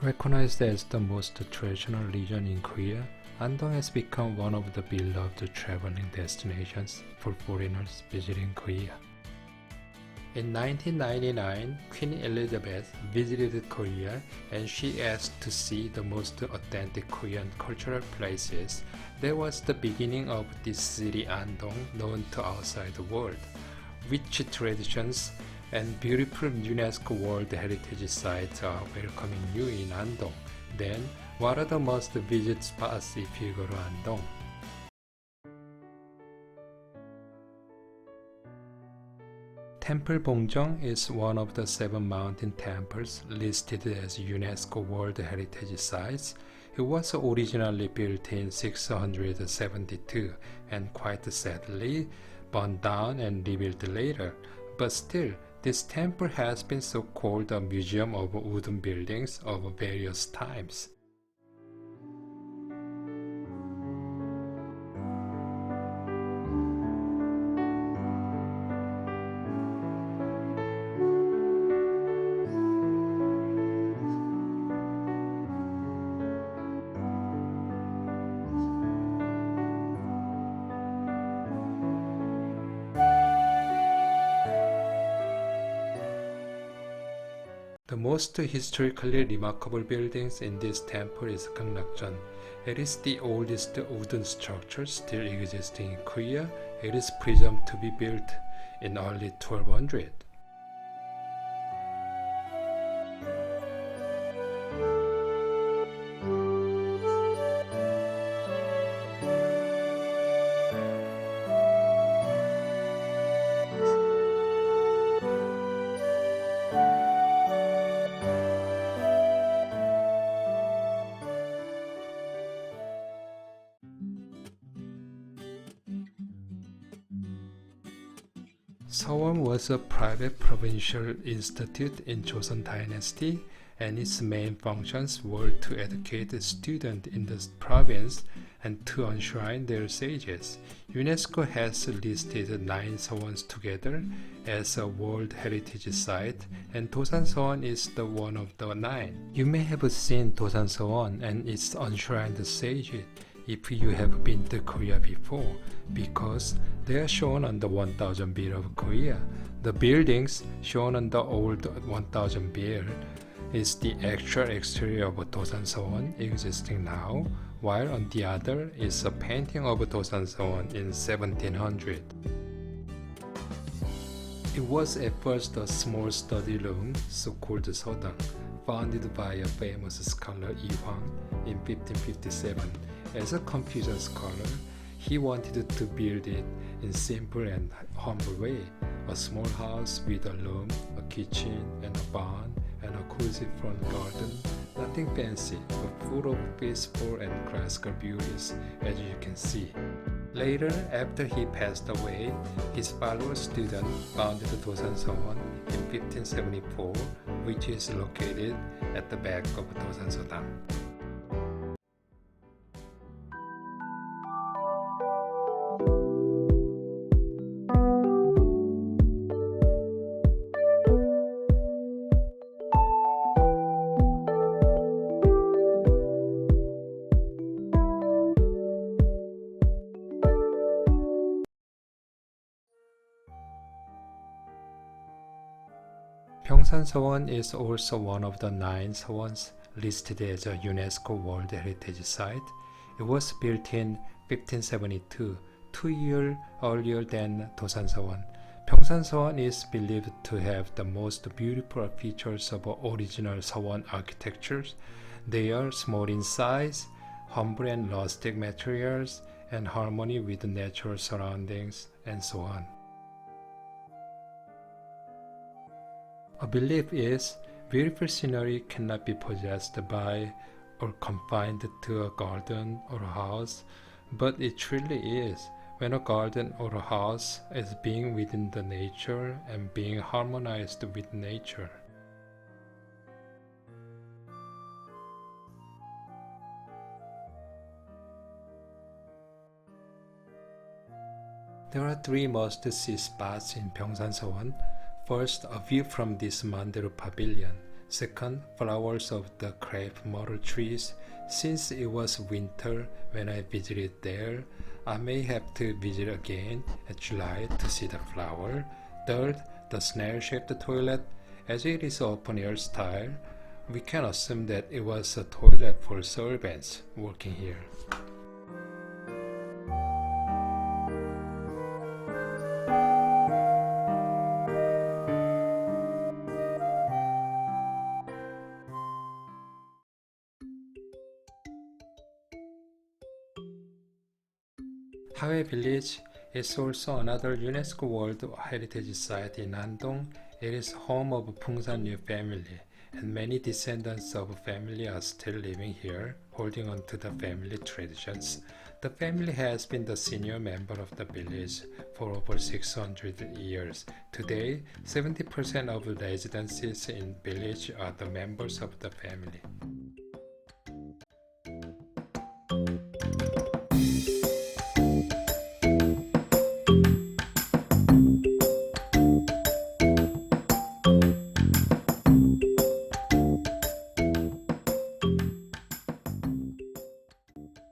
Recognized as the most traditional region in Korea, Andong has become one of the beloved traveling destinations for foreigners visiting Korea. In 1999, Queen Elizabeth visited Korea and she asked to see the most authentic Korean cultural places. That was the beginning of this city Andong, known to outside the world. Rich traditions and beautiful UNESCO World Heritage sites are welcoming you in Andong. Then, what are the must visit spots if you go to Andong? Temple Bongjong is one of the 7 mountain temples listed as UNESCO World Heritage Sites. It was originally built in 672 and quite sadly burned down and rebuilt later. But still, this temple has been so called a museum of wooden buildings of various times. The most historically remarkable buildings in this temple is Gangrakjeon. It is the oldest wooden structure still existing in Korea. It is presumed to be built in early 1200. Sewon was a private provincial institute in Joseon Dynasty, and its main functions were to educate students in the province and to enshrine their sages. UNESCO has listed 9 Sewons together as a World Heritage Site, and Dosan Sewon is the one of the 9. You may have seen Dosan Sewon and its enshrined sages if you have been to Korea before, because they are shown on the 1000 bill of Korea. The buildings shown on the old 1000 bill is the actual exterior of Dosan Sewon existing now, while on the other is a painting of Dosan Sewon in 1700. It was at first a small study room, so-called Sodang, founded by a famous scholar Yi Hwang in 1557. As a Confucian scholar, he wanted to build it in simple and humble way, a small house with a room, a kitchen, and a barn, and a cozy front garden. Nothing fancy, but full of peaceful and classical beauties, as you can see. Later, after he passed away, his follower student founded Dosan Sewon in 1574, which is located at the back of Dosan Sodang. Pyeongsan Sewon is also one of the 9 Sewons listed as a UNESCO World Heritage Site. It was built in 1572, 2 years earlier than Dosan Sewon. Pyeongsan Sewon is believed to have the most beautiful features of original Sewon architectures. They are small in size, humble and rustic materials, and harmony with natural surroundings, and so on. A belief is beautiful scenery cannot be possessed by or confined to a garden or a house, but it truly is when a garden or a house is being within the nature and being harmonized with nature. There are 3 must-see spots in Pyeongsan Sewon. First, a view from this Mandaru Pavilion. Second, flowers of the crepe myrtle trees. Since it was winter when I visited there, I may have to visit again at July to see the flower. Third, the snail-shaped toilet. As it is open-air style, we can assume that it was a toilet for servants working here. Hawaii Village is also another UNESCO World Heritage Site in Andong. It is home of Phungsan Ryu family, and many descendants of the family are still living here, holding on to the family traditions. The family has been the senior member of the village for over 600 years. Today, 70% of the residences in village are the members of the family.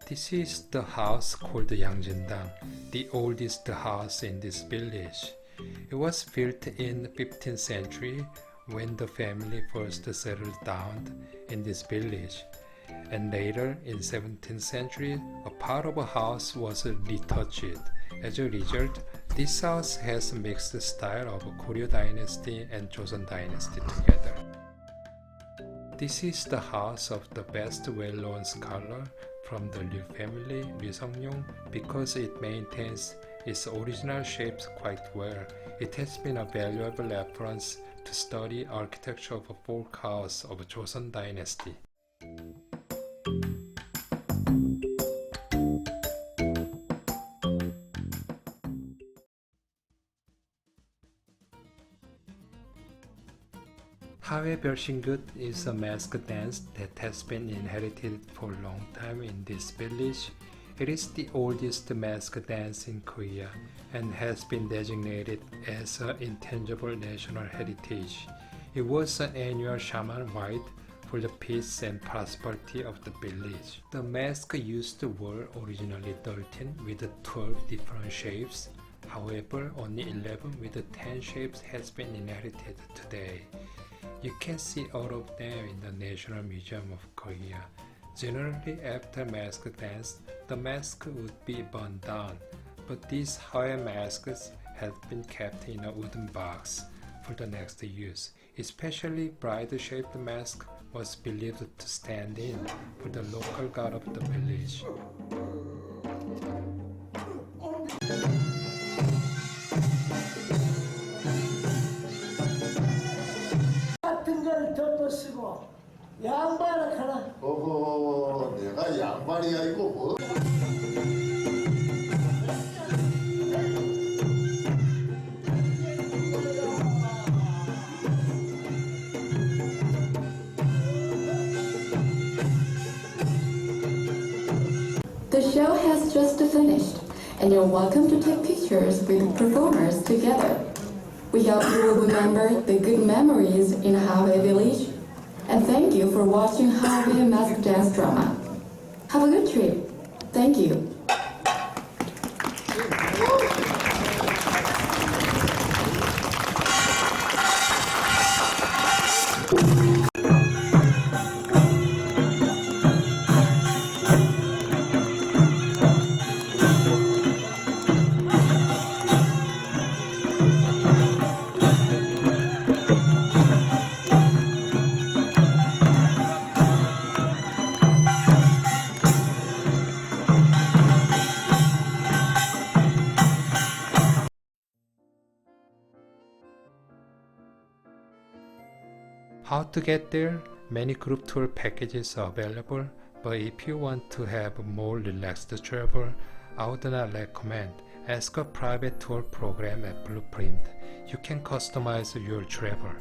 This is the house called Yangjindang, the oldest house in this village. It was built in 15th century when the family first settled down in this village. And later in 17th century, a part of a house was retouched. As a result, this house has a mixed style of Goryeo dynasty and Joseon dynasty together. This is the house of the best well-known scholar from the Ryu family, Ryu Seong-ryung, because it maintains its original shapes quite well. It has been a valuable reference to study architecture of a folk house of Joseon dynasty. Hawaii Beolsingut is a mask dance that has been inherited for a long time in this village. It is the oldest mask dance in Korea and has been designated as an intangible national heritage. It was an annual shaman rite for the peace and prosperity of the village. The mask used were originally 13 with 12 different shapes. However, only 11 with 10 shapes has been inherited today. You can see all of them in the National Museum of Korea. Generally, after mask dance, the mask would be burned down, but these Hawaiian masks have been kept in a wooden box for the next use. Especially bride-shaped mask was believed to stand in for the local god of the village. 쓰고 양말을 하나. 어허, 내가 양말이야 이거 뭐? The show has just finished, and you're welcome to take pictures with performers together. We hope you will remember the good memories in Hawaii Village, and thank you for watching Hawaii Mask Dance Drama. Have a good trip. Thank you. How to get there? Many group tour packages are available, but if you want to have more relaxed travel, I would not recommend. Ask a private tour program at Blueprint. You can customize your travel.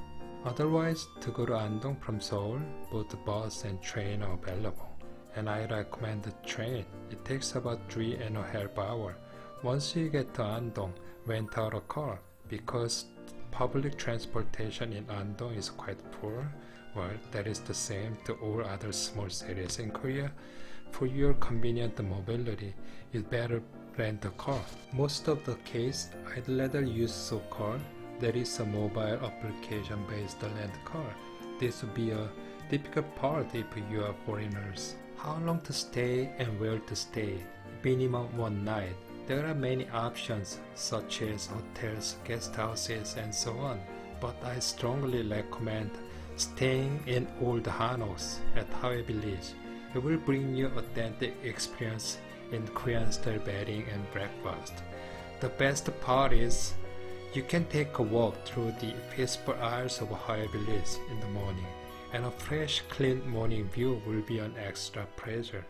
Otherwise, to go to Andong from Seoul, both bus and train are available. And I recommend the train. It takes about 3.5 hours. Once you get to Andong, rent out a car because public transportation in Andong is quite poor. Well, that is the same to all other small cities in Korea. For your convenient mobility, it's better rent a car. Most of the case, I'd rather use so-called, that is a mobile application-based rent car. This would be a difficult part if you are foreigners. How long to stay and where to stay? Minimum one night. There are many options such as hotels, guest houses, and so on, but I strongly recommend staying in Old Hanos at Hawaii Village. It will bring you authentic experience in Korean-style bedding and breakfast. The best part is you can take a walk through the peaceful aisles of Hawaii Village in the morning, and a fresh, clean morning view will be an extra pleasure.